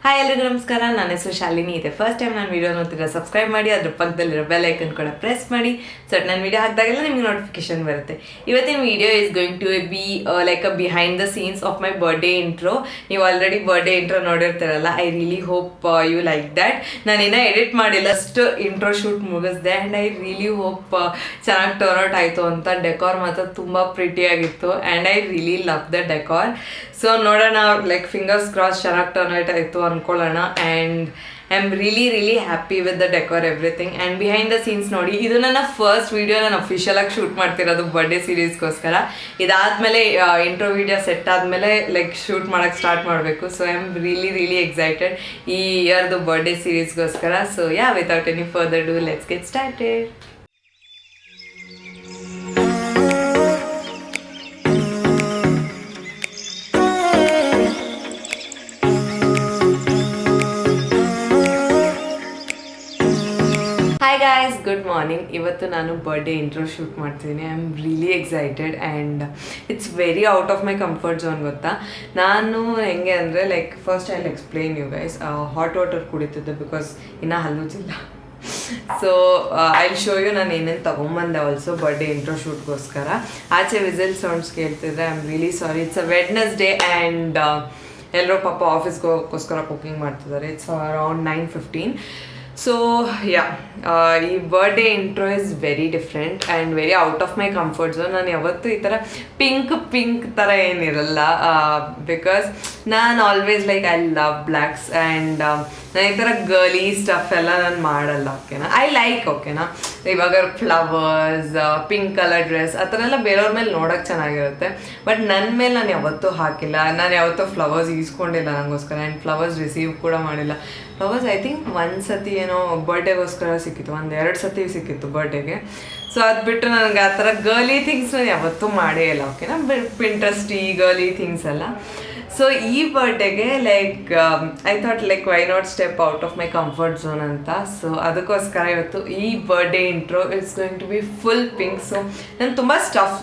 Hi ಎಲ್ಲರಿಗೂ ನಮಸ್ಕಾರ. ನನ್ನ ಹೆಸರು ಶಾಲಿನಿ ಇದೆ. ಫಸ್ಟ್ ಟೈಮ್ ನಾನು ವೀಡಿಯೋ ನೋಡ್ತಿದ್ರೆ ಸಬ್ಸ್ಕ್ರೈಬ್ ಮಾಡಿ, ಅದ್ರ ಪಕ್ಕದಲ್ಲಿರೋ ಬೆಲ್ ಐಕನ್ ಕೂಡ ಪ್ರೆಸ್ ಮಾಡಿ. ಸೊ ನಾನು ವೀಡಿಯೋ ಹಾಕಿದಾಗೆಲ್ಲ ನಿಮಗೆ ನೋಟಿಫಿಕೇಶನ್ ಬರುತ್ತೆ. ಇವತ್ತಿನ video is going to be like a behind the scenes of my birthday intro. ನೀವು ಆಲ್ರೆಡಿ ಬರ್ಡೇ ಇಂಟ್ರೋ ನೋಡಿರ್ತೀರಲ್ಲ. I really hope you like that. ನಾನೇನೋ ಎಡಿಟ್ ಮಾಡಿಲ್ಲ, ಅಷ್ಟು ಇಂಟ್ರೋ ಶೂಟ್ ಮುಗಿಸ್ದೆ. ಆ್ಯಂಡ್ ಐ ರಿಯಲಿ ಹೋಪ್ ಚೆನ್ನಾಗಿ turn out ಆಯಿತು ಅಂತ. Decor ಮಾತ್ರ ತುಂಬ ಪ್ರಿಟಿಯಾಗಿತ್ತು and I really love the decor. So ನೋಡೋಣ, ಲೈಕ್ ಫಿಂಗರ್ಸ್ ಕ್ರಾಸ್ ಚೆನ್ನಾಗಿ ಟರ್ನ್ಔಟ್ ಆಯಿತು ಅನ್ಕೊಳ್ಳೋಣ. And I am really happy with the decor everything. And behind the scenes ನೋಡಿ, ಇದು ನನ್ನ ಫಸ್ಟ್ ವೀಡಿಯೋ. ನಾನು ಅಫಿಷಿಯಲಾಗಿ ಶೂಟ್ ಮಾಡ್ತಿರೋದು ಬರ್ಡೇ ಸೀರೀಸ್ಗೋಸ್ಕರ. ಇದಾದಮೇಲೆ ಇಂಟ್ರೋ ವೀಡಿಯೋ ಸೆಟ್ ಆದಮೇಲೆ ಲೈಕ್ ಶೂಟ್ ಮಾಡೋಕ್ಕೆ ಸ್ಟಾರ್ಟ್ ಮಾಡಬೇಕು. So I am really excited ಈ ಇಯರ್ದು ಬರ್ಡೇ ಸೀರೀಸ್ಗೋಸ್ಕರ. So without any further ado let's get started. Hi guys, good morning. ಇವತ್ತು ನಾನು ಬರ್ಡೇ ಇಂಟ್ರೋ ಶೂಟ್ ಮಾಡ್ತಿದ್ದೀನಿ. I am really excited and it's very out of my comfort zone. ಗೊತ್ತಾ, ನಾನು ಹೆಂಗೆ ಅಂದರೆ like first I will explain you guys. Hot water ಕುಡಿತಿದ್ದೆ because ಇನ್ನೂ ಹಲ್ಲುಜಿಲ್ಲ. So I will show you ನಾನು ಏನೇನು ತೊಗೊಂಬಂದೆ ಆಲ್ಸೋ ಬರ್ಡೇ ಇಂಟ್ರೋ ಶೂಟ್ಗೋಸ್ಕರ. ಆಚೆ ವಿಸಿಲ್ ಸೌಂಡ್ಸ್ ಕೇಳ್ತಿದ್ರೆ I am really sorry. It's a Wednesday and ಎಲ್ಲರೂ ಪಾಪ ಆಫೀಸ್ಗೆ ಹೋಗೋಕ್ಕೋಸ್ಕರ ಕುಕಿಂಗ್ ಮಾಡ್ತಿದ್ದಾರೆ. It's around 9:15. ಸೊ ಈ birthday intro is very different and very out of my comfort zone. ನಾನು ಯಾವತ್ತೂ ಈ ಥರ ಪಿಂಕ್ ಥರ ಏನಿರಲ್ಲ, ಬಿಕಾಸ್ ನಾನು always like I love blacks and ನಾನು ಈ ಥರ ಗರ್ಲಿ ಸ್ಟಫ್ ಎಲ್ಲ ನಾನು ಮಾಡಲ್ಲ. ಓಕೆನಾ, ಐ ಲೈಕ್ ಓಕೆನಾ. ಇವಾಗ ಫ್ಲವರ್ಸ್, ಪಿಂಕ್ ಕಲರ್ ಡ್ರೆಸ್ ಆ ಥರ ಎಲ್ಲ ಬೇರೆಯವ್ರ ಮೇಲೆ ನೋಡೋಕ್ಕೆ ಚೆನ್ನಾಗಿರುತ್ತೆ. ಬಟ್ ನನ್ನ ಮೇಲೆ ನಾನು ಯಾವತ್ತೂ ಹಾಕಿಲ್ಲ. ನಾನು ಯಾವತ್ತೂ ಫ್ಲವರ್ಸ್ ಈಸ್ಕೊಂಡಿಲ್ಲ ನನಗೋಸ್ಕರ. ಆ್ಯಂಡ್ ಫ್ಲವರ್ಸ್ ರಿಸೀವ್ ಕೂಡ ಮಾಡಿಲ್ಲ. ಫ್ಲವರ್ಸ್ ಐ ಥಿಂಕ್ ಒಂದು ಸತಿ ಏನೋ ಬರ್ಡೇಗೋಸ್ಕರ ಸಿಕ್ಕಿತ್ತು, 1-2 ಸತಿ ಸಿಕ್ಕಿತ್ತು ಬರ್ಡೇಗೆ. ಸೊ ಅದು ಬಿಟ್ಟು ನನಗೆ ಆ ಥರ ಗರ್ಲಿ ಥಿಂಗ್ಸ್ ನಾನು ಯಾವತ್ತೂ ಮಾಡೇ ಇಲ್ಲ. ಓಕೆನಾ, ಪಿಂಟ್ರೆಸ್ಟಿ ಗರ್ಲಿ ಥಿಂಗ್ಸ್ ಎಲ್ಲ. ಸೊ ಈ ಬರ್ಡೇಗೆ like I thought like why not step out of my comfort zone ಅಂತ. ಸೊ ಅದಕ್ಕೋಸ್ಕರ ಇವತ್ತು ಈ birthday intro it's going to be full pink. So ನಾನು ತುಂಬ ಸ್ಟಫ್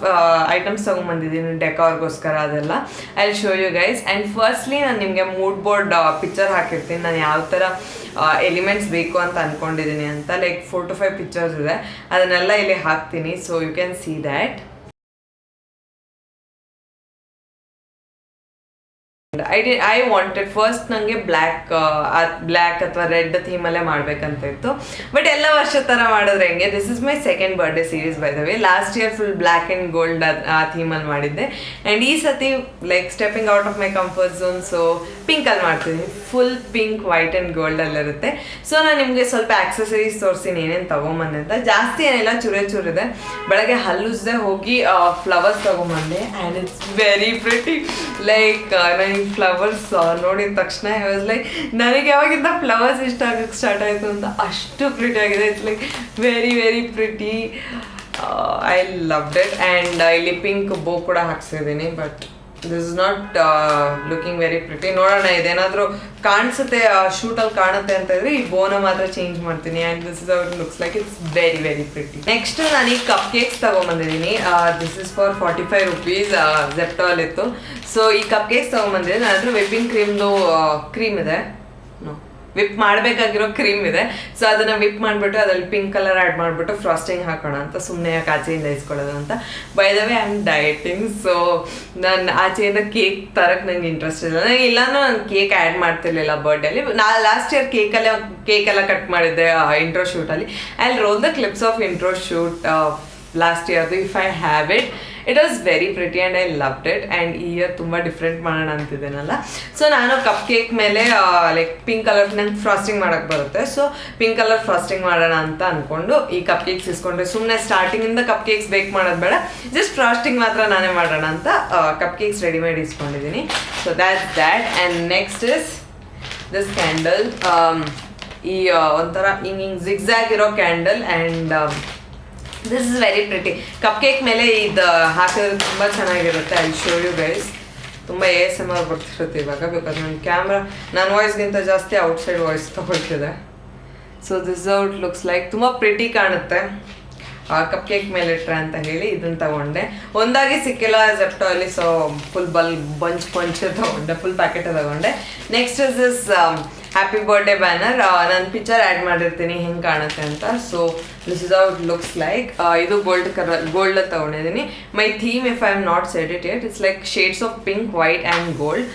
ಐಟಮ್ಸ್ ತೊಗೊಂಬಂದಿದ್ದೀನಿ ಡೆಕಾರ್ಗೋಸ್ಕರ. ಅದೆಲ್ಲ I will show you guys. And firstly ನಾನು ನಿಮಗೆ ಮೂಡ್ ಬೋರ್ಡ್ ಪಿಕ್ಚರ್ ಹಾಕಿರ್ತೀನಿ, ನಾನು ಯಾವ ಥರ ಎಲಿಮೆಂಟ್ಸ್ ಬೇಕು ಅಂತ ಅಂದ್ಕೊಂಡಿದ್ದೀನಿ ಅಂತ. ಲೈಕ್ 4 to 5 ಪಿಕ್ಚರ್ಸ್ ಇದೆ, ಅದನ್ನೆಲ್ಲ ಇಲ್ಲಿ ಹಾಕ್ತೀನಿ. So you can see that. I wanted first ನನಗೆ ಬ್ಲ್ಯಾಕ್ ಅಥವಾ ರೆಡ್ ಥೀಮಲ್ಲೇ ಮಾಡಬೇಕಂತ ಇತ್ತು. ಬಟ್ ಎಲ್ಲ ವರ್ಷ ಥರ ಮಾಡಿದ್ರೆ ಹೆಂಗೆ, this is my second birthday series by the way. Last year full black and gold ಆ ಥೀಮಲ್ಲಿ ಮಾಡಿದ್ದೆ. ಆ್ಯಂಡ್ ಈ ಸತಿ like stepping out of my comfort zone. So ಪಿಂಕಲ್ಲಿ ಮಾಡ್ತೀನಿ, ಫುಲ್ ಪಿಂಕ್, ವೈಟ್ ಆ್ಯಂಡ್ ಗೋಲ್ಡಲ್ಲಿರುತ್ತೆ. ಸೊ ನಾನು ನಿಮಗೆ ಸ್ವಲ್ಪ ಆಕ್ಸೆಸರೀಸ್ ತೋರಿಸ್ತೀನಿ ಏನೇನು ತೊಗೊಂಬಂದೆ ಅಂತ. ಜಾಸ್ತಿ ಏನಿಲ್ಲ, ಚೂರಿದೆ. ಬೆಳಗ್ಗೆ ಹಲ್ಲುಜ್ದೆ ಹೋಗಿ ಫ್ಲವರ್ಸ್ ತೊಗೊಂಬಂದೆ and it's very pretty. Like ನನಗೆ ಫ್ಲವರ್ಸ್ ನೋಡಿದ ತಕ್ಷಣ ಐ ವಾಸ್ ಲೈಕ್, ನನಗೆ ಯಾವಾಗಿಂದ ಫ್ಲವರ್ಸ್ ಇಷ್ಟ ಆಗಕ್ಕೆ ಸ್ಟಾರ್ಟ್ ಆಯಿತು ಅಂತ. ಅಷ್ಟು ಪ್ರಿಟಿ ಆಗಿದೆ. It's like very pretty. I loved it. And ಇಲ್ಲಿ ಪಿಂಕ್ ಬೋ ಕೂಡ ಹಾಕ್ಸಿದ್ದೀನಿ. But this is not looking very pretty. ನೋಡೋಣ, ಇದೇನಾದರೂ ಕಾಣಿಸುತ್ತೆ ಶೂಟಲ್ಲಿ ಕಾಣುತ್ತೆ ಅಂತ ಇದ್ರೆ ಈ ಬೋನ ಮಾತ್ರ ಚೇಂಜ್ ಮಾಡ್ತೀನಿ. And this is our looks like it's very pretty. Next ನಾನು ಈ ಕಪ್ ಕೇಕ್ಸ್ ತೊಗೊಂಬಂದಿದ್ದೀನಿ. This is for 45 rupees. ಜೆಪ್ಟೋಲ್ ಇತ್ತು. ಸೊ ಈ ಕಪ್ ಕೇಕ್ಸ್ ತೊಗೊಂಬಂದಿದ್ದೀನಿ. ನನ್ನ ಹತ್ರ ವಿಪ್ಪಿಂಗ್ ಕ್ರೀಮ್ದು ಕ್ರೀಮ್ ಇದೆ, ವಿಪ್ ಮಾಡಬೇಕಾಗಿರೋ ಕ್ರೀಮ್ ಇದೆ. ಸೊ ಅದನ್ನು ವಿಪ್ ಮಾಡಿಬಿಟ್ಟು ಅದ್ರಲ್ಲಿ ಪಿಂಕ್ ಕಲರ್ ಆ್ಯಡ್ ಮಾಡಿಬಿಟ್ಟು ಫ್ರಾಸ್ಟಿಂಗ್ ಹಾಕೋಣ ಅಂತ. ಸುಮ್ಮನೆ ಆಚೆಯಿಂದ ಇಸ್ಕೊಳ್ಳೋದು ಅಂತ. By the way I am dieting. So ನಾನು ಆಚೆಯಿಂದ ಕೇಕ್ ತರಕ್ಕೆ ನಂಗೆ ಇಂಟ್ರೆಸ್ಟ್ ಇಲ್ಲ. ನನಗೆ ಇಲ್ಲಾಂದ್ರೂ ನಾನು ಕೇಕ್ ಆ್ಯಡ್ ಮಾಡ್ತಿರ್ಲಿಲ್ಲ ಬರ್ಡೇಲಿ. ನಾನು ಲಾಸ್ಟ್ ಇಯರ್ ಕೇಕೆಲ್ಲ ಕಟ್ ಮಾಡಿದ್ದೆ ಇಂಟ್ರೋ ಶೂಟಲ್ಲಿ. I will roll the clips of intro shoot last year if I have it. It was very pretty and I loved it. And ಈ ಇಯರ್ ತುಂಬ ಡಿಫ್ರೆಂಟ್ ಮಾಡೋಣ ಅಂತಿದ್ದೇನಲ್ಲ. ಸೊ ನಾನು ಕಪ್ ಕೇಕ್ ಮೇಲೆ like pink colour ನಂಗೆ frosting ಮಾಡೋಕ್ಕೆ ಬರುತ್ತೆ. So pink colour frosting ಮಾಡೋಣ ಅಂತ ಅಂದ್ಕೊಂಡು ಈ ಕಪ್ ಕೇಕ್ಸ್ ಇಸ್ಕೊಂಡ್ರೆ, ಸುಮ್ಮನೆ ಸ್ಟಾರ್ಟಿಂಗಿಂದ ಕಪ್ ಕೇಕ್ಸ್ ಬೇಕ್ ಮಾಡೋದು ಬೇಡ, ಜಸ್ಟ್ ಫ್ರಾಸ್ಟಿಂಗ್ ಮಾತ್ರ ನಾನೇ ಮಾಡೋಣ ಅಂತ ಕಪ್ ಕೇಕ್ಸ್ ರೆಡಿಮೇಡ್ ಇಸ್ಕೊಂಡಿದ್ದೀನಿ. So that's that. And next is this candle. ಈ ಒಂಥರ ಹಿಂಗೆ ಜಿಗ್ಜಾಗ್ ಇರೋ candle. And this is very pretty. Cupcake ಮೇಲೆ ಇದು ಹಾಕಿದ್ರೆ ತುಂಬ ಚೆನ್ನಾಗಿರುತ್ತೆ. I show you guys. ತುಂಬ ASMR ಬರ್ತಿರುತ್ತೆ ಇವಾಗ, ಬಿಕಾಸ್ ನನ್ನ ವಾಯ್ಸ್ಗಿಂತ ಜಾಸ್ತಿ ಔಟ್ಸೈಡ್ ವಾಯ್ಸ್ ತೊಗೊಳ್ತಿದೆ. So this out looks like ತುಂಬ ಪ್ರಿಟಿ ಕಾಣುತ್ತೆ. ಕಪ್ ಕೇಕ್ ಮೇಲೆ ಇಟ್ರೆ ಅಂತ ಹೇಳಿ ಇದನ್ನು ತಗೊಂಡೆ. ಒಂದಾಗಿ ಸಿಕ್ಕಿಲ್ಲ ಜೆಪ್ಟೋ ಅಲ್ಲಿ, ಸೊ ಫುಲ್ ಬಂಚ್ ತಗೊಂಡೆ, ಫುಲ್ ಪ್ಯಾಕೆಟ್ ತಗೊಂಡೆ. Next is this happy birthday banner. ನಾನು ಪಿಕ್ಚರ್ ಆ್ಯಡ್ ಮಾಡಿರ್ತೀನಿ ಹೆಂಗೆ ಕಾಣುತ್ತೆ ಅಂತ. So this is how it looks like. ಇದು ಗೋಲ್ಡ್ ತಗೊಂಡಿದ್ದೀನಿ. My theme, if I am not said it yet, it's like shades of pink, white and gold.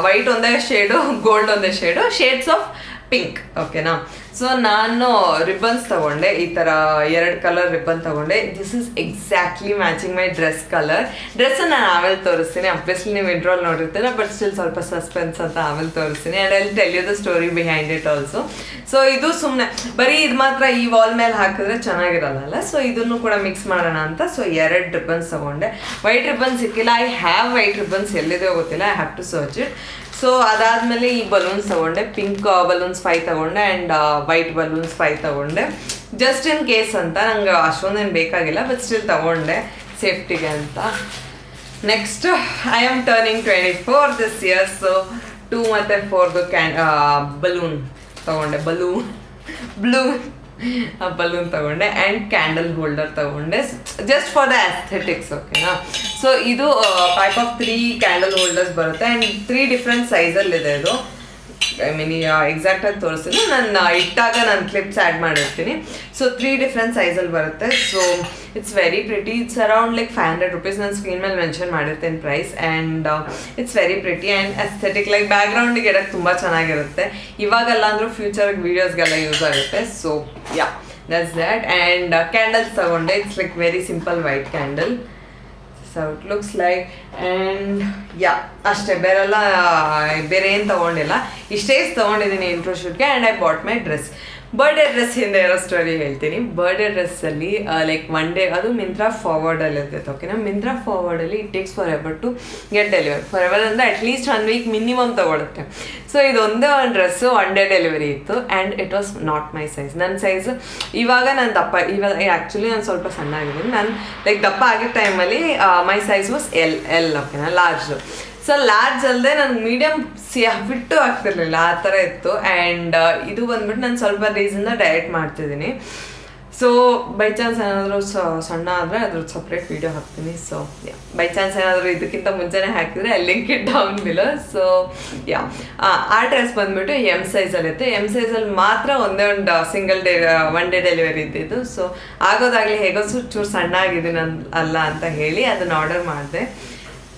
White ಒಂದೇ shade, gold ಒಂದೇ shade, shades of pink. ಓಕೆನಾ? So ನಾನು ribbons ತಗೊಂಡೆ, ಈ ಥರ 2 colour ribbon ತಗೊಂಡೆ. This is exactly matching my dress colour. ಡ್ರೆಸ್ಸನ್ನು ನಾನು ಆಮೇಲೆ ತೋರಿಸ್ತೀನಿ. ಅಬ್ವಿಯಸ್ಲಿ ನೀವು ಇಂಟ್ರೋಲ್ ನೋಡಿರ್ತೀರ, ಬಟ್ ಸ್ಟಿಲ್ ಸ್ವಲ್ಪ ಸಸ್ಪೆನ್ಸ್ ಅಂತ ಆಮೇಲೆ ತೋರಿಸ್ತೀನಿ. And I will tell you the story behind it also. So ಇದು ಸುಮ್ಮನೆ ಬರೀ ಇದು ಮಾತ್ರ ಈ ವಾಲ್ ಮೇಲೆ ಹಾಕಿದ್ರೆ ಚೆನ್ನಾಗಿರಲ್ಲ, ಸೊ ಇದನ್ನು ಕೂಡ ಮಿಕ್ಸ್ ಮಾಡೋಣ ಅಂತ. ಸೊ 2 ರಿಬ್ಬನ್ಸ್ ತಗೊಂಡೆ. ವೈಟ್ ರಿಬ್ಬನ್ ಸಿಕ್ಕಿಲ್ಲ. ಐ ಹ್ಯಾವ್ ವೈಟ್ ರಿಬ್ಬನ್ಸ್, ಎಲ್ಲಿದೆ ಗೊತ್ತಿಲ್ಲ, I have to search it. So ಅದಾದಮೇಲೆ ಈ ಬಲೂನ್ಸ್ ತಗೊಂಡೆ. ಪಿಂಕ್ ಬಲೂನ್ಸ್ 5 ತಗೊಂಡೆ ಆ್ಯಂಡ್ ವೈಟ್ ಬಲೂನ್ಸ್ 5 ತಗೊಂಡೆ. ಜಸ್ಟ್ ಇನ್ ಕೇಸ್ ಅಂತ, ನಂಗೆ ಅಷ್ಟೊಂದೇನು ಬೇಕಾಗಿಲ್ಲ, ಬಟ್ ಸ್ಟಿಲ್ ತಗೊಂಡೆ ಸೇಫ್ಟಿಗೆ ಅಂತ. Next, I am turning 24 this year. So 2 ಮತ್ತು 4 ಬಲೂನ್ ತಗೊಂಡೆ. ಬಲೂನ್ ತಗೊಂಡೆ ಆ್ಯಂಡ್ ಕ್ಯಾಂಡಲ್ ಹೋಲ್ಡರ್ ತಗೊಂಡೆ, ಜಸ್ಟ್ ಫಾರ್ ದ ಆಸ್ಥೆಟಿಕ್ಸ್. ಓಕೆನಾ? ಸೊ ಇದು ಪ್ಯಾಕ್ ಆಫ್ 3 ಕ್ಯಾಂಡಲ್ ಹೋಲ್ಡರ್ಸ್ ಬರುತ್ತೆ ಆ್ಯಂಡ್ 3 ಡಿಫ್ರೆಂಟ್ ಸೈಜಲ್ಲಿದೆ ಇದು. ಐ ಮೀನ್ ಎಕ್ಸಾಕ್ಟಾಗಿ ತೋರಿಸಿದ್ರೆ ನಾನು ಇಟ್ಟಾಗ ನಾನು ಕ್ಲಿಪ್ಸ್ ಆ್ಯಡ್ ಮಾಡಿರ್ತೀನಿ. ಸೊ 3 ಡಿಫ್ರೆಂಟ್ ಸೈಜಲ್ಲಿ ಬರುತ್ತೆ. So it's very pretty. It's around like 500 rupees. ನಾನು ಸ್ಕ್ರೀನ್ ಮೇಲೆ mention ಮಾಡಿರ್ತೇನೆ price. And it's very pretty and aesthetic, like ಬ್ಯಾಕ್ಗ್ರೌಂಡಿಗೆ ಇಡೋಕ್ಕೆ ತುಂಬ ಚೆನ್ನಾಗಿರುತ್ತೆ. ಇವಾಗೆಲ್ಲ ಅಂದರೂ ಫ್ಯೂಚರ್ ವೀಡಿಯೋಸ್ಗೆಲ್ಲ ಯೂಸ್ ಆಗುತ್ತೆ. So yeah, that's that. And candles ತಗೊಂಡೆ. It's like very simple white candle. So it looks like. And yeah, ಅಷ್ಟೇ, ಬೇರೆ ಏನು ತೊಗೊಂಡಿಲ್ಲ. ಇಷ್ಟೇ ತೊಗೊಂಡಿದ್ದೀನಿ ಇಂಟ್ರೋ ಶೂಟ್ಗೆ. And I bought my dress. Birthday dress ಹಿಂದೆ ಇರೋ ಸ್ಟೋರಿ ಹೇಳ್ತೀನಿ. ಬರ್ಡೇ ಡ್ರೆಸ್ಸಲ್ಲಿ ಲೈಕ್ 1 day ಅದು ಮಿಂತ್ರಾ ಫಾರ್ವರ್ಡಲ್ಲಿ ಇರ್ತೈತೆ. ಓಕೆನಾ? ಮಿಂತ್ರಾ ಫಾರ್ವರ್ಡಲ್ಲಿ it takes forever to get delivery. Forever ಅಂದರೆ ಅಟ್ಲೀಸ್ಟ್ 1 week ಮಿನಿಮಮ್ ತೊಗೊಳುತ್ತೆ. ಸೊ ಇದೊಂದೇ ಒಂದು ಡ್ರೆಸ್ಸು 1 day ಡೆಲಿವರಿ ಇತ್ತು and it was not my size. ನನ್ನ ಸೈಜ್ ಇವಾಗ ನಾನು ದಪ್ಪ, ಇವಾಗ ಆ್ಯಕ್ಚುಲಿ ನಾನು ಸ್ವಲ್ಪ ಸಣ್ಣ ಆಗಿದ್ದೀನಿ. ನಾನು ಲೈಕ್ ದಪ್ಪ ಆಗಿದ್ದ ಟೈಮಲ್ಲಿ ಮೈ ಸೈಜ್ ವಾಸ್ ಎಲ್. ಓಕೆನಾ? ಲಾರ್ಜು. ಸೊ ಲಾರ್ಜ್ ಅಲ್ಲದೆ ನನಗೆ ಮೀಡಿಯಮ್ ಫಿಟ್ಟು ಆಗ್ತಿರ್ಲಿಲ್ಲ, ಆ ಥರ ಇತ್ತು. ಆ್ಯಂಡ್ ಇದು ಬಂದ್ಬಿಟ್ಟು ನಾನು ಸ್ವಲ್ಪ ರೀಸನ್ನ ಡಯಟ್ ಮಾಡ್ತಿದ್ದೀನಿ. ಸೊ ಬೈ ಚಾನ್ಸ್ ಏನಾದರೂ ಸಣ್ಣ ಆದರೆ ಅದ್ರದ್ದು ಸಪ್ರೇಟ್ ವೀಡಿಯೋ ಹಾಕ್ತೀನಿ. ಸೊ ಬೈ ಚಾನ್ಸ್ ಏನಾದರೂ ಇದಕ್ಕಿಂತ ಮುಂಚೆನೇ ಹಾಕಿದರೆ I link it down below. So ಆ ಡ್ರೆಸ್ ಬಂದುಬಿಟ್ಟು ಎಮ್ ಸೈಜಲ್ಲಿತ್ತು. ಎಮ್ ಸೈಜಲ್ಲಿ ಮಾತ್ರ ಒಂದೇ ಒಂದು ಸಿಂಗಲ್ ಡೇ 1 day ಡೆಲಿವರಿ ಇದ್ದಿದ್ದು. ಸೊ ಆಗೋದಾಗಲಿ ಹೇಗೋ ಚೂರು ಸಣ್ಣ ಆಗಿದ್ದೀನಿ ಅಲ್ಲ ಅಂತ ಹೇಳಿ ಅದನ್ನು ಆರ್ಡರ್ ಮಾಡಿದೆ.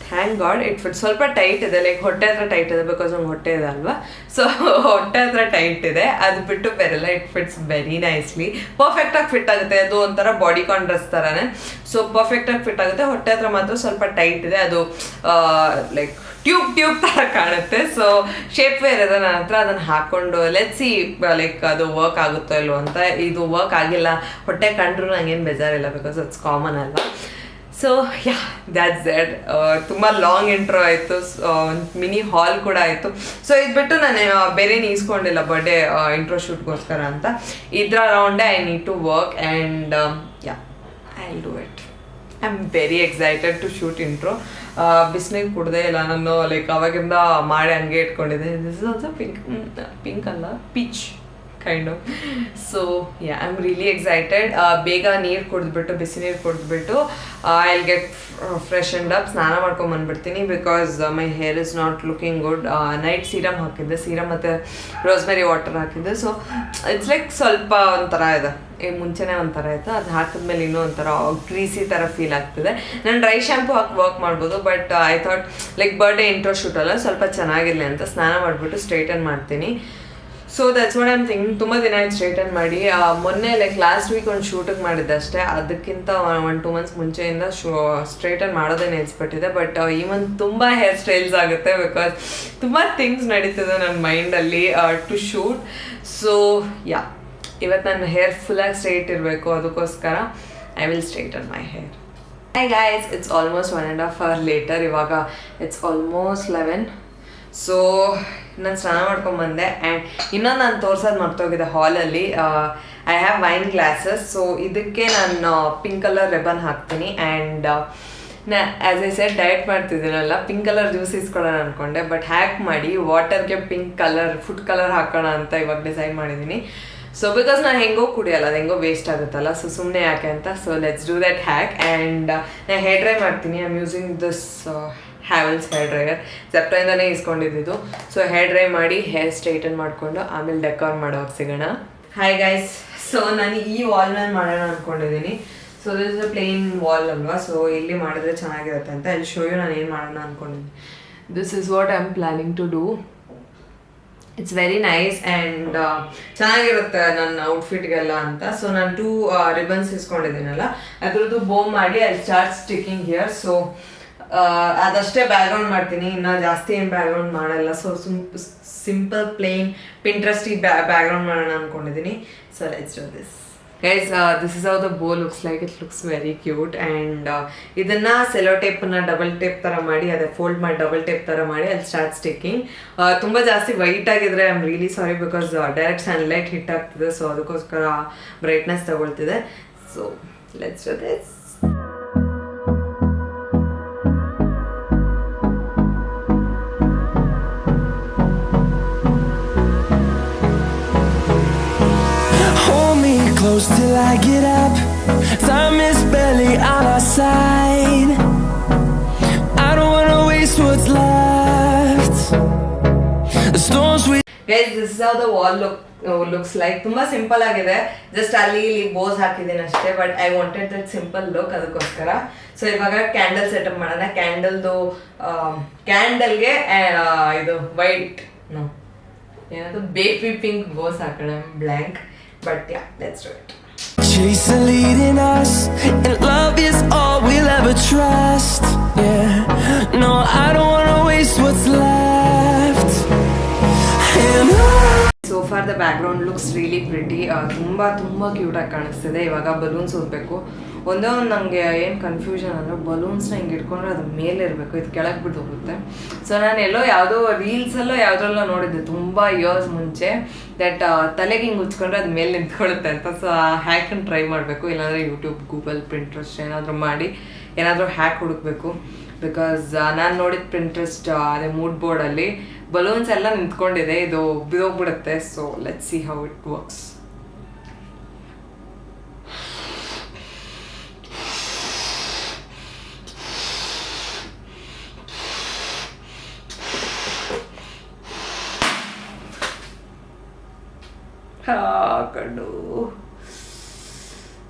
Thank god it fit. ಸ್ವಲ್ಪ ಟೈಟ್ ಇದೆ, ಲೈಕ್ ಹೊಟ್ಟೆ ಹತ್ರ ಟೈಟ್ ಇದೆ, ಬಿಕಾಸ್ ನಂಗೆ ಹೊಟ್ಟೆ ಇದೆ ಅಲ್ವಾ. ಸೊ ಹೊಟ್ಟೆ ಹತ್ರ ಟೈಟ್ ಇದೆ, ಅದು ಬಿಟ್ಟು ಬೇರೆಲ್ಲ ಇಟ್ ಫಿಟ್ಸ್ ವೆರಿ ನೈಸ್ಲಿ. ಪರ್ಫೆಕ್ಟಾಗಿ ಫಿಟ್ ಆಗುತ್ತೆ. ಅದು ಒಂಥರ ಬಾಡಿಕಾನ್ ಡ್ರೆಸ್ ಥರನೇ. ಸೊ ಪರ್ಫೆಕ್ಟಾಗಿ ಫಿಟ್ ಆಗುತ್ತೆ. ಹೊಟ್ಟೆ ಹತ್ರ ಮಾತ್ರ ಸ್ವಲ್ಪ ಟೈಟ್ ಇದೆ, ಅದು ಲೈಕ್ ಟ್ಯೂಬ್ ಥರ ಕಾಣುತ್ತೆ. ಸೊ ಶೇಪ್ ವೇರ್ ಇದೆ ನನ್ನ ಹತ್ರ, ಅದನ್ನು ಹಾಕ್ಕೊಂಡು ಲೆಟ್ಸ್ ಸಿ ಲೈಕ್ ಅದು ವರ್ಕ್ ಆಗುತ್ತೋ ಇಲ್ವೋ ಅಂತ. ಇದು ವರ್ಕ್ ಆಗಿಲ್ಲ, ಹೊಟ್ಟೆ ಕಂಡ್ರೂ ನಂಗೇನು ಬೇಜಾರಿಲ್ಲ, ಬಿಕಾಸ್ ಇಟ್ಸ್ ಕಾಮನ್ ಅಲ್ವಾ. So yeah, that's that. ತುಂಬ ಲಾಂಗ್ ಇಂಟ್ರೋ ಆಯಿತು, ಒಂದು ಮಿನಿ ಹಾಲ್ ಕೂಡ ಆಯಿತು. ಸೊ ಇದು ಬಿಟ್ಟು ನಾನು ಬೇರೇನು ಈಸ್ಕೊಂಡಿಲ್ಲ ಬರ್ಡೇ ಇಂಟ್ರೋ ಶೂಟ್ಗೋಸ್ಕರ ಅಂತ. ಇದರ ಅರೌಂಡೇ I need to work and yeah, I will do it. I am very excited to shoot intro. ಬಿಸಿನೀರು ಕುಡ್ದೇ ಇಲ್ಲ ನಾನು, ಲೈಕ್ ಅವಾಗಿಂದ ಮಾಡಿ ಹಂಗೆ ಇಟ್ಕೊಂಡಿದ್ದೆ. ದಿಸ್ ಇಸ್ ಆಲ್ಸೋ ಪಿಂಕ್ ಅಲ್ಲ, peach kind of. So yeah, I am really excited. ಬೇಗ ನೀರು ಕುಡಿದ್ಬಿಟ್ಟು, ಬಿಸಿ ನೀರು ಕುಡಿದ್ಬಿಟ್ಟು I will get fresh and up, ಸ್ನಾನ ಮಾಡ್ಕೊಂಬಂದ್ಬಿಡ್ತೀನಿ. Because my hair is not looking good. Night serum ಹಾಕಿದ್ದೆ, ಸೀರಮ್ ಮತ್ತು ರೋಸ್ಮೆರಿ ವಾಟರ್ ಹಾಕಿದ್ದೆ. ಸೊ ಇಟ್ಸ್ ಲೈಕ್ ಸ್ವಲ್ಪ ಒಂಥರ ಇದೆ, ಮುಂಚೆನೇ ಒಂಥರ ಆಯಿತು. ಅದು ಹಾಕಿದ್ಮೇಲೆ ಇನ್ನೂ ಒಂಥರ ಗ್ರೀಸಿ ಥರ ಫೀಲ್ ಆಗ್ತಿದೆ. ನಾನು ಡ್ರೈ ಶ್ಯಾಂಪು ಹಾಕಿ ವರ್ಕ್ ಮಾಡ್ಬೋದು, but I thought like birthday intro shoot ಅಲ್ಲ, ಸ್ವಲ್ಪ ಚೆನ್ನಾಗಿರಲಿ ಅಂತ ಸ್ನಾನ ಮಾಡಿಬಿಟ್ಟು ಸ್ಟ್ರೈಟನ್ ಮಾಡ್ತೀನಿ. So that's what I am thinking. ತುಂಬ ದಿನ ಆಯ್ತು ಸ್ಟ್ರೈಟನ್ ಮಾಡಿ. ಮೊನ್ನೆ ಲೈಕ್ ಲಾಸ್ಟ್ ವೀಕ್ ಒಂದು ಶೂಟಿಗೆ ಮಾಡಿದ್ದೆ ಅಷ್ಟೇ. ಅದಕ್ಕಿಂತ 1-2 months ಮುಂಚೆಯಿಂದ ಸ್ಟ್ರೈಟನ್ ಮಾಡೋದೇ ನಿಲ್ಲಿಸ್ಬಿಟ್ಟಿದೆ. ಬಟ್ ಈ ಮಂತ್ ತುಂಬ ಹೇರ್ ಸ್ಟೈಲ್ಸ್ ಆಗುತ್ತೆ, ಬಿಕಾಸ್ ತುಂಬ ಥಿಂಗ್ಸ್ ನಡೀತಿದೆ ನನ್ನ ಮೈಂಡಲ್ಲಿ ಟು ಶೂಟ್. ಸೊ ಯಾ, ಇವತ್ತು ನನ್ನ ಹೇರ್ ಫುಲ್ಲಾಗಿ ಸ್ಟ್ರೈಟ್ ಇರಬೇಕು, ಅದಕ್ಕೋಸ್ಕರ I will straighten my hair. Hi guys, it's almost 1.5 hour later. ಇವಾಗ ಇಟ್ಸ್ ಆಲ್ಮೋಸ್ಟ್ 11. ಸೊ ನಾನು ಸ್ನಾನ ಮಾಡ್ಕೊಂಬಂದೆ. ಆ್ಯಂಡ್ ಇನ್ನೊಂದು ನಾನು ತೋರ್ಸೋದು ಮರ್ತೋಗಿದೆ ಹಾಲಲ್ಲಿ. I have wine glasses. So ಇದಕ್ಕೆ ನಾನು ಪಿಂಕ್ ಕಲರ್ ರಿಬನ್ ಹಾಕ್ತೀನಿ. And as I said diet ಮಾಡ್ತಿದ್ದೀನಲ್ಲ, ಪಿಂಕ್ ಕಲರ್ ಜ್ಯೂಸ್ ಇಸ್ಕೊಳ್ಳೋಣ ಅಂದ್ಕೊಂಡೆ, ಬಟ್ ಹ್ಯಾಕ್ ಮಾಡಿ ವಾಟರ್ಗೆ ಪಿಂಕ್ ಕಲರ್ ಫುಡ್ ಕಲರ್ ಹಾಕೋಣ ಅಂತ ಇವಾಗ ಡಿಸೈಡ್ ಮಾಡಿದ್ದೀನಿ. ಸೊ ಬಿಕಾಸ್ ನಾನು ಹೆಂಗೋ ಕುಡಿಯಲ್ಲ, ಅದು ಹೆಂಗೋ ವೇಸ್ಟ್ ಆಗುತ್ತಲ್ಲ, ಸೊ ಸುಮ್ಮನೆ ಯಾಕೆ ಅಂತ. So let's do that hack. And ನಾನು ಹೇರ್ ಡ್ರೈ ಮಾಡ್ತೀನಿ. I am using this Havells hair dryer, ಜೆಪ್ಟೋಯಿಂದನೇ ಇಸ್ಕೊಂಡಿದ್ದು. ಸೊ ಹೇರ್ ಡ್ರೈ ಮಾಡಿ ಹೇರ್ ಸ್ಟ್ರೈಟನ್ ಮಾಡಿಕೊಂಡು ಆಮೇಲೆ ಡೆಕೋರ್ ಮಾಡೋಕೆ ಸಿಗೋಣ. ಹಾಯ್ ಗೈಸ್, ಸೊ ನಾನು ಈ ವಾಲ್ ಮೇಲೆ ಮಾಡೋಣ ಅಂದ್ಕೊಂಡಿದ್ದೀನಿ. So this is a plain wall ಅಲ್ವಾ, ಸೊ ಇಲ್ಲಿ ಮಾಡಿದ್ರೆ ಚೆನ್ನಾಗಿರುತ್ತೆ ಅಂತ. ಅಲ್ಲಿ ಶೋ ಯು ನಾನು ಏನು ಮಾಡೋಣ ಅಂದ್ಕೊಂಡಿದ್ದೀನಿ. This is what I am planning to do. It's very nice and ಚೆನ್ನಾಗಿರುತ್ತೆ ನನ್ನ ಔಟ್ಫಿಟ್ಗೆಲ್ಲ ಅಂತ. ಸೊ ನಾನು 2 ರಿಬನ್ಸ್ ಇಸ್ಕೊಂಡಿದ್ದೀನಲ್ಲ, ಅದ್ರದ್ದು ಬೋ ಮಾಡಿ ಅಲ್ಲಿ ಸ್ಟಾರ್ಟ್ ಸ್ಟಿಕ್ಕಿಂಗ್ ಹಿಯರ್. ಸೊ ಅದಷ್ಟೇ ಬ್ಯಾಕ್ಗ್ರೌಂಡ್ ಮಾಡ್ತೀನಿ, ಇನ್ನು ಜಾಸ್ತಿ ಏನು ಬ್ಯಾಕ್ಗ್ರೌಂಡ್ ಮಾಡಲ್ಲ. So simple plane Pinterest background ಮಾಡೋಣ ಅಂದ್ಕೊಂಡಿದ್ದೀನಿ. So let's do this. Guys, this is how the above looks like. It looks very cute. And ಇದನ್ನು ಸೆಲೋ ಟೇಪನ್ನ ಡಬಲ್ ಟೇಪ್ ಥರ ಮಾಡಿ, ಅದೇ ಫೋಲ್ಡ್ ಮಾಡಿ ಡಬಲ್ ಟೇಪ್ ಥರ ಮಾಡಿ ಅಲ್ಲಿ ಸ್ಟಾರ್ಟ್ ಸ್ಟಿಕ್ಕಿಂಗ್. ತುಂಬ ಜಾಸ್ತಿ ವೈಟ್ ಆಗಿದ್ರೆ I am really sorry, because direct sunlight hit ಆಗ್ತಿದೆ. ಸೊ ಅದಕ್ಕೋಸ್ಕರ ಬ್ರೈಟ್ನೆಸ್ ತಗೊಳ್ತಿದೆ. So let's do this. Close till I get up. Time is barely on our side. I don't wanna waste what's left. The storms we. Guys, this is how the wall looks like. ತುಂಬಾ simple ಆಗಿದೆ. Just ಅಲ್ಲಿ ಇಲ್ಲಿ ಬೋಸ್ ಹಾಕಿದ್ದೀನಿ ಅಷ್ಟೇ. But I wanted that simple look, ಅದಕ್ಕೋಸ್ಕರ. So ಇವಾಗ candle setup ಮಾಡೋಣ. ಕ್ಯಾಂಡಲ್ಗೆ ಇದು ವೈಟ್ ಏನದು ಬೇಬಿ ಪಿಂಕ್ ಬೋಸ್ ಹಾಕೋಣ, blank. But yeah, let's do it. Chasing leading us, and love is all we'll ever trust. Yeah, no, I don't wanna waste what's left. And so far the background looks really pretty. ತುಂಬ ಕ್ಯೂಟಾಗಿ ಕಾಣಿಸ್ತಿದೆ. ಇವಾಗ balloons ಓದಬೇಕು. ಒಂದೇ ಒಂದು ನನಗೆ ಏನು confusion ಅಂದರೆ, ಬಲೂನ್ಸ್ನ ಹಿಂಗೆ ಇಟ್ಕೊಂಡ್ರೆ ಅದು ಮೇಲೆ ಇರಬೇಕು, ಇದು ಕೆಳಗೆ ಬಿಟ್ಟು ಹೋಗುತ್ತೆ. ಸೊ ನಾನು ಯಾವುದೋ ರೀಲ್ಸಲ್ಲೋ ಯಾವುದ್ರಲ್ಲೋ ನೋಡಿದ್ದೆ ತುಂಬ ಇಯರ್ಸ್ ಮುಂಚೆ, ದಟ್ ತಲೆಗೆ ಹಿಂಗೆ ಉಚ್ಕೊಂಡ್ರೆ ಅದು ಮೇಲೆ ನಿಂತ್ಕೊಳ್ಳುತ್ತೆ ಅಂತ. ಸೊ ಆ ಹ್ಯಾಕನ್ನು ಟ್ರೈ ಮಾಡಬೇಕು, ಇಲ್ಲಾಂದರೆ ಯೂಟ್ಯೂಬ್, ಗೂಗಲ್, ಪ್ರಿಂಟ್ರೆಸ್ಟ್ ಏನಾದರೂ ಮಾಡಿ ಏನಾದರೂ ಹ್ಯಾಕ್ ಹುಡುಕಬೇಕು. ಬಿಕಾಸ್ ನಾನು ನೋಡಿದ ಪ್ರಿಂಟ್ರೆಸ್ಟ್ ಅದೇ ಮೂಡ್ ಬೋರ್ಡಲ್ಲಿ ಬಲೂನ್ಸ್ ಎಲ್ಲ ನಿಂತ್ಕೊಂಡಿದೆ, ಇದು ಬಿದೋಗ್ಬಿಡುತ್ತೆ. So let's see how it works. ಕಣ್ಣು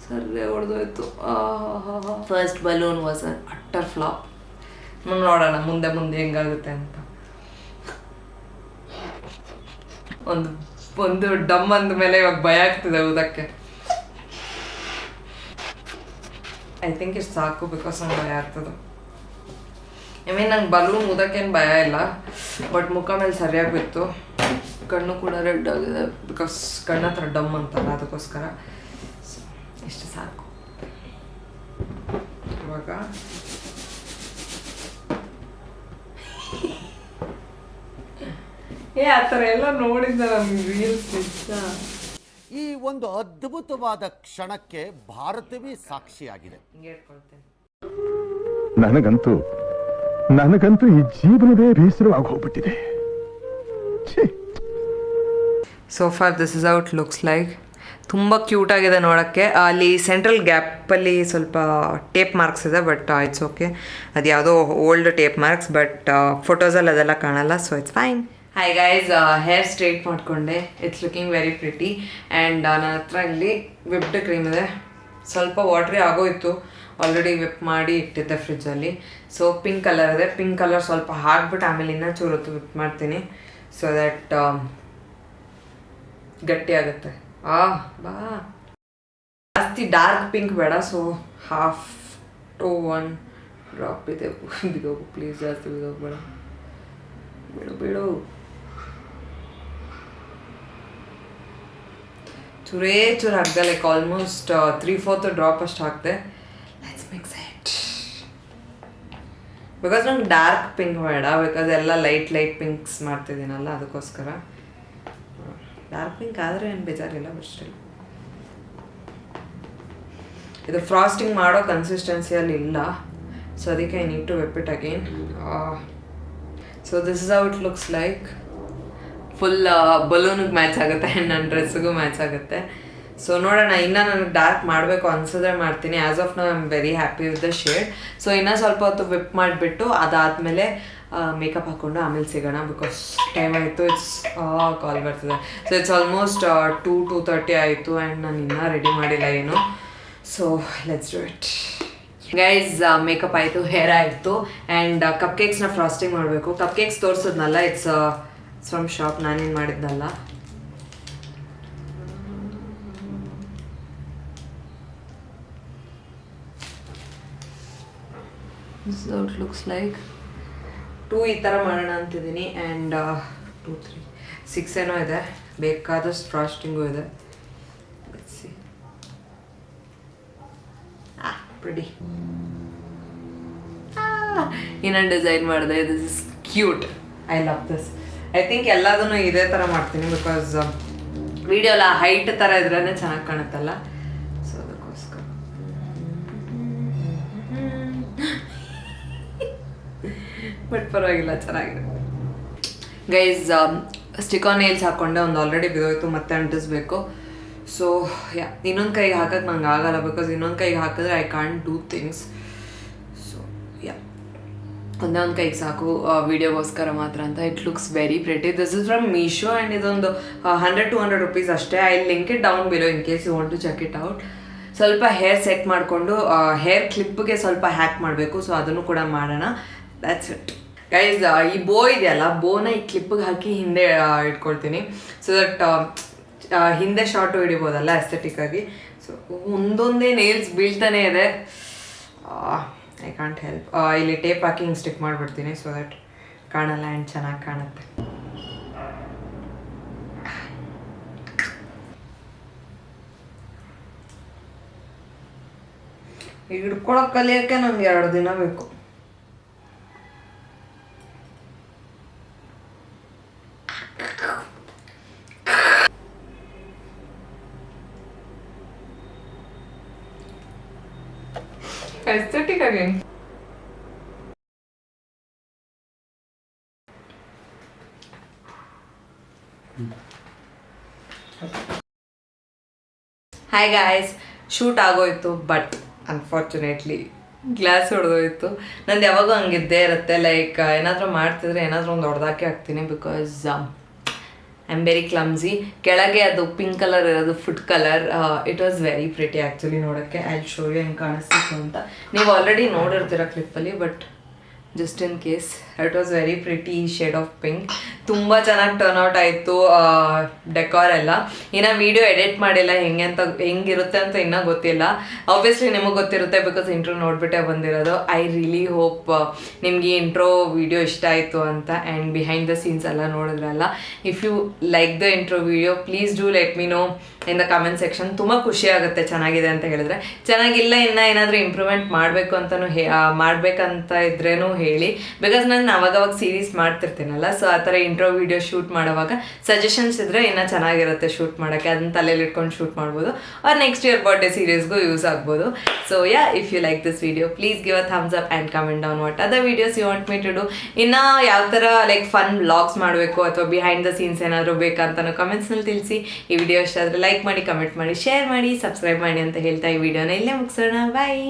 ಸರಿ ಹೊಡೆದೋಯ್ತು. First balloon was an utter flop. ನೋಡೋಣ ಮುಂದೆ ಹೆಂಗಾಗುತ್ತೆ ಅಂತ. ಒಂದು ಡಮ್ ಅಂದ ಮೇಲೆ ಇವಾಗ ಭಯ ಆಗ್ತಿದೆ ಊದಕ್ಕೆ. ಐ ಥಿಂಕ್ ಇಷ್ಟು ಸಾಕು, ಬಿಕಾಸ್ ನಂಗೆ ಭಯ ಆಗ್ತದೆ. ಐ ಮೀನ್ ನಂಗೆ ಬಲೂನ್ ಊದಕ್ಕೇನು ಭಯ ಇಲ್ಲ, ಬಟ್ ಮುಖ ಮೇಲೆ ಸರಿಯಾಗಿ ಬಿತ್ತು. ಕಣ್ಣು ಕೂಡ ರೆಡ್ ಆಗಿದೆ, ಬಿಕಾಸ್ ಕಣ್ಣ ಹತ್ರ ಡಮ್ ಅಂತಲ್ಲ, ಅದಕ್ಕೋಸ್ಕರ. ಇಷ್ಟು ಸಾಕು. ಇವಾಗ ಆ ಥರ ಎಲ್ಲ ನೋಡಿದ್ದೆ ನಮ್ಗೆ ರೀಲ್ಸ್. ಈ ಒಂದು ಅದ್ಭುತವಾದ ಕ್ಷಣಕ್ಕೆ ಭಾರತವೇ ಸಾಕ್ಷಿಯಾಗಿದೆ. ಹಿಂಗೆ ಹೇಳ್ಕೊಳ್ತೇನೆ. ನನಗಂತೂ ಈ ಜೀವನವೇ ಬೇಸರವಾಗಿ ಹೋಗ್ಬಿಟ್ಟಿದೆ. So for this is out looks like. ತುಂಬ ಕ್ಯೂಟಾಗಿದೆ ನೋಡೋಕ್ಕೆ. ಅಲ್ಲಿ ಸೆಂಟ್ರಲ್ ಗ್ಯಾಪಲ್ಲಿ ಸ್ವಲ್ಪ ಟೇಪ್ ಮಾರ್ಕ್ಸ್ ಇದೆ, ಬಟ್ ಇಟ್ಸ್ ಓಕೆ. ಅದು ಯಾವುದೋ ಓಲ್ಡ್ ಟೇಪ್ ಮಾರ್ಕ್ಸ್, ಬಟ್ ಫೋಟೋಸಲ್ಲಿ ಅದೆಲ್ಲ ಕಾಣಲ್ಲ. So it's fine. Hi guys, hair straight ಮಾಡಿಕೊಂಡೆ. It's looking very pretty. And ನನ್ನ ಹತ್ರ ಇಲ್ಲಿ ವಿಪ್ಡ್ ಕ್ರೀಮ್ ಇದೆ. ಸ್ವಲ್ಪ ವಾಟ್ರಿ ಆಗೋಯ್ತು, ಆಲ್ರೆಡಿ ವಿಪ್ ಮಾಡಿ ಇಟ್ಟಿದ್ದೆ ಫ್ರಿಜ್ಜಲ್ಲಿ. ಸೊ ಪಿಂಕ್ ಕಲರ್ ಇದೆ. ಪಿಂಕ್ ಕಲರ್ ಸ್ವಲ್ಪ ಹಾಕ್ಬಿಟ್ಟು ಆಮೇಲೆ ಇನ್ನೂ ಚೂರು ಹೊತ್ತು ವಿಪ್ ಮಾಡ್ತೀನಿ, ಸೊ ದ್ಯಾಟ್ ಗಟ್ಟಿ ಆಗುತ್ತೆ. ಬಾ ಜಾಸ್ತಿ ಡಾರ್ಕ್ ಪಿಂಕ್ ಬೇಡ. ಸೊ 1/2 to 1 ಡ್ರಾಪ್ ಇದೆ. ಬಿಡೋಗು ಪ್ಲೀಸ್, ಜಾಸ್ತಿ ಬಿಡೋಗ್ಬೇಡ. ಬಿಡು ಚೂರೇ ಚೂರು ಹಾಕ್ದೆ, ಲೈಕ್ ಆಲ್ಮೋಸ್ಟ್ 3/4 ಡ್ರಾಪ್ ಅಷ್ಟು ಹಾಕ್ದೆ. Let's mix it. ಬಿಕಾಸ್ ನಂಗೆ ಡಾರ್ಕ್ ಪಿಂಕ್ ಬೇಡ, ಬಿಕಾಸ್ ಎಲ್ಲ ಲೈಟ್ ಪಿಂಕ್ಸ್ ಮಾಡ್ತಿದ್ದೀನಲ್ಲ, ಅದಕ್ಕೋಸ್ಕರ. ಡಾರ್ಕ್ ಪಿಂಕ್ ಆದರೆ ಏನು ಬೇಜಾರಿಲ್ಲ, ಬಟ್ ಸ್ಟಿಲ್ ಇದು ಫ್ರಾಸ್ಟಿಂಗ್ ಮಾಡೋ ಕನ್ಸಿಸ್ಟೆನ್ಸಿಯಲ್ಲಿ ಇಲ್ಲ. ಸೊ ಅದಕ್ಕೆ I need to whip it again. So this is how it looks like. Full ಬಲೂನಿಗೆ ಮ್ಯಾಚ್ ಆಗುತ್ತೆ ಆ್ಯಂಡ್ ನನ್ನ ಡ್ರೆಸ್ಸಿಗೂ ಮ್ಯಾಚ್ ಆಗುತ್ತೆ. ಸೊ ನೋಡೋಣ, ಇನ್ನೂ ನನಗೆ ಡಾರ್ಕ್ ಮಾಡಬೇಕು ಅನ್ಸಿದ್ರೆ ಮಾಡ್ತೀನಿ. As of now I am very happy with the shade. So ಇನ್ನೂ ಸ್ವಲ್ಪ ಹೊತ್ತು ವಿಪ್ ಮಾಡಿಬಿಟ್ಟು ಅದಾದಮೇಲೆ ಮೇಕಪ್ ಹಾಕ್ಕೊಂಡು ಆಮೇಲೆ ಸಿಗೋಣ. ಬಿಕಾಸ್ ಟೈಮ್ ಆಯಿತು, ಇಟ್ಸ್ ಕಾಲ್ ಬರ್ತಿದೆ. ಸೊ ಇಟ್ಸ್ ಆಲ್ಮೋಸ್ಟ್ 2:30 ಆಯಿತು ಆ್ಯಂಡ್ ನಾನು ಇನ್ನೂ ರೆಡಿ ಮಾಡಿಲ್ಲ ಏನು. So let's do it guys. Makeup ಆಯಿತು, ಹೇರ್ ಆಯಿತು ಆ್ಯಂಡ್ ಕಪ್ ಕೇಕ್ಸ್ನ ಫ್ರಾಸ್ಟಿಂಗ್ ಮಾಡಬೇಕು. ಕಪ್ ಕೇಕ್ಸ್ ತೋರಿಸೋದ್ನಲ್ಲ, ಇಟ್ಸ್ ಫ್ರಮ್ ಶಾಪ್, ನಾನೇನು ಮಾಡಿದ್ನಲ್ಲ. This is how it looks like. 2 ಈ ಥರ ಮಾಡೋಣ ಅಂತಿದ್ದೀನಿ ಆ್ಯಂಡ್ 2, 3, 6 ಏನೋ ಇದೆ. ಬೇಕಾದಷ್ಟು ಫ್ರಾಸ್ಟಿಂಗು ಇದೆ. ಪ್ರಿಟಿ ಇನ್ನೊಂದು ಡಿಸೈನ್ ಮಾಡಿದೆ. This is cute, I love this. I think ಎಲ್ಲದನ್ನು ಇದೇ ಥರ ಮಾಡ್ತೀನಿ ಬಿಕಾಸ್ ವಿಡಿಯೋ ಎಲ್ಲ ಹೈಟ್ ಥರ ಇದ್ರೇ ಚೆನ್ನಾಗಿ ಕಾಣುತ್ತಲ್ಲ. ಸೊ ಅದಕ್ಕೋಸ್ಕರ ಬಟ್ ಪರವಾಗಿಲ್ಲ, ಚೆನ್ನಾಗಿದೆ. ಗೈಸ್ ಸ್ಟಿಕ್ ಆನ್ ನೇಲ್ಸ್ ಹಾಕ್ಕೊಂಡೆ, ಒಂದು ಆಲ್ರೆಡಿ ಬಿದ್ದೋಯ್ತು, ಮತ್ತೆ ಅಂಟಿಸ್ಬೇಕು. ಸೊ ಯಾ, ಇನ್ನೊಂದು ಕೈಗೆ ಹಾಕಕ್ಕೆ ನಂಗೆ ಆಗಲ್ಲ ಬಿಕಾಸ್ ಇನ್ನೊಂದು ಕೈಗೆ ಹಾಕಿದ್ರೆ I can't do things. So yeah, ಒಂದೇ ಒಂದು ಕೈಗೆ ಸಾಕು ವಿಡಿಯೋಗೋಸ್ಕರ ಮಾತ್ರ ಅಂತ. It looks very pretty. This is from Meesho and ಇದೊಂದು 100-200 rupees ಅಷ್ಟೇ. I link it down below in case you want to check it out. ಸ್ವಲ್ಪ ಹೇರ್ ಸೆಟ್ ಮಾಡಿಕೊಂಡು ಹೇರ್ ಕ್ಲಿಪ್ಗೆ ಸ್ವಲ್ಪ ಹ್ಯಾಕ್ ಮಾಡಬೇಕು. ಸೊ ಅದನ್ನು ಕೂಡ ಮಾಡೋಣ. That's it guys. ಈ ಬೋ ಇದೆಯಲ್ಲ, ಬೋನ ಈ ಕ್ಲಿಪ್ಪಿಗೆ ಹಾಕಿ ಹಿಂದೆ ಇಟ್ಕೊಳ್ತೀನಿ. ಸೊ ದಟ್ ಹಿಂದೆ ಶಾರ್ಟು ಹಿಡಿಬೋದಲ್ಲ ಎಸ್ಥೆಟಿಕ್ಕಾಗಿ. ಸೊ ಒಂದೊಂದೇ ನೇಲ್ಸ್ ಬೀಳ್ತಾನೆ ಇದೆ. I can't help. ಇಲ್ಲಿ ಟೇಪ್ ಹಾಕಿ ಹಿಂಗೆ ಸ್ಟಿಕ್ ಮಾಡಿಬಿಡ್ತೀನಿ ಸೊ ದಟ್ ಕಾಣಲ್ಲ ಆ್ಯಂಡ್ ಚೆನ್ನಾಗಿ ಕಾಣುತ್ತೆ. ಈಗ ಹಿಡ್ಕೊಳಕ್ಕೆ ಕಲಿಯೋಕ್ಕೆ ನಂಗೆ 2 ದಿನ ಬೇಕು. Aesthetic again. Hi guys, shoot ಆಗೋಯ್ತು ಬಟ್ ಅನ್ಫಾರ್ಚುನೇಟ್ಲಿ ಗ್ಲಾಸ್ ಹೊಡೆದೋಯ್ತು. ನಂದು ಯಾವಾಗೂ ಹಂಗಿದ್ದೇ ಇರುತ್ತೆ. ಲೈಕ್ ಏನಾದರೂ ಮಾಡ್ತಿದ್ರೆ ಏನಾದರೂ ಒಂದು ಹೊಡೆದಾಕೆ ಹಾಕ್ತೀನಿ because I am very clumsy. ಕೆಳಗೆ ಅದು ಪಿಂಕ್ ಕಲರ್ ಇರೋದು food colour. It was very pretty actually ನೋಡೋಕ್ಕೆ. ಐ ಶೋ ಯು ಹೆಂಗೆ ಕಾಣಿಸ್ತಿತ್ತು ಅಂತ. ನೀವು ಆಲ್ರೆಡಿ ನೋಡಿರ್ತೀರ ಕ್ಲಿಪ್ಪಲ್ಲಿ, but just in case it was very pretty shade of pink. ತುಂಬ ಚೆನ್ನಾಗಿ ಟರ್ನ್ ಔಟ್ ಆಯಿತು ಡೆಕೋರ್ ಎಲ್ಲ. ಇನ್ನು ವೀಡಿಯೋ ಎಡಿಟ್ ಮಾಡಿಲ್ಲ, ಹೆಂಗಿರುತ್ತೆ ಅಂತ ಇನ್ನೂ ಗೊತ್ತಿಲ್ಲ. ಆಬ್ವಿಯಸ್ಲಿ ನಿಮಗೆ ಗೊತ್ತಿರುತ್ತೆ ಬಿಕಾಸ್ ಇಂಟ್ರೋ ನೋಡಿಬಿಟ್ಟೆ ಬಂದಿರೋದು. ಐ ರಿಯಲಿ ಹೋಪ್ ನಿಮಗೆ ಇಂಟ್ರೋ ವಿಡಿಯೋ ಇಷ್ಟ ಆಯಿತು ಅಂತ ಆ್ಯಂಡ್ ಬಿಹೈಂಡ್ ದ ಸೀನ್ಸ್ ಎಲ್ಲ ನೋಡಿದ್ರಲ್ಲ. If you like the intro video please do let me know in the comment section. ತುಂಬ ಖುಷಿ ಆಗುತ್ತೆ ಚೆನ್ನಾಗಿದೆ ಅಂತ ಹೇಳಿದ್ರೆ. ಚೆನ್ನಾಗಿಲ್ಲ, ಇನ್ನೂ ಏನಾದರೂ ಇಂಪ್ರೂವ್ಮೆಂಟ್ ಮಾಡಬೇಕು ಅಂತಲೂ ಮಾಡಬೇಕಂತ ಇದ್ರೇನು ಹೇಳಿ. ಬಿಕಾಸ್ ನಾನು ಅವಾಗವಾಗ ಸೀರೀಸ್ ಮಾಡ್ತಿರ್ತೀನಲ್ಲ, ಸೊ ಆ ಥರ ಇಂಟ್ರೋ ವಿಡಿಯೋ ಶೂಟ್ ಮಾಡೋವಾಗ ಸಜೆಷನ್ಸ್ ಇದ್ದರೆ ಇನ್ನೂ ಚೆನ್ನಾಗಿರುತ್ತೆ ಶೂಟ್ ಮಾಡೋಕ್ಕೆ. ಅದನ್ನ ತಲೆಯಲ್ಲಿ ಇಟ್ಕೊಂಡು ಶೂಟ್ ಮಾಡ್ಬೋದು. ಆರ್ ನೆಕ್ಸ್ಟ್ ಇಯರ್ ಬರ್ಡೇ ಸೀರೀಸ್ಗೂ ಯೂಸ್ ಆಗ್ಬೋದು. So yeah, if you like this video please give a thumbs up and comment down what other videos you want me to do. ಇನ್ನು ಯಾವ ಥರ ಲೈಕ್ ಫನ್ ವ್ಲಾಗ್ಸ್ ಮಾಡಬೇಕು ಅಥವಾ behind the scenes ಏನಾದರೂ ಬೇಕಂತನೂ ಕಮೆಂಟ್ಸ್ನಲ್ಲಿ ತಿಳಿಸಿ. ಈ ವಿಡಿಯೋ ಇಷ್ಟ ಆದರೆ ಲೈಕ್ ಮಾಡಿ, ಕಮೆಂಟ್ ಮಾಡಿ, ಶೇರ್ ಮಾಡಿ, ಸಬ್ಸ್ಕ್ರೈಬ್ ಮಾಡಿ ಅಂತ ಹೇಳ್ತಾ ಈ ವಿಡಿಯೋನ ಇಲ್ಲೇ ಮುಗಿಸೋಣ. ಬಾಯ್.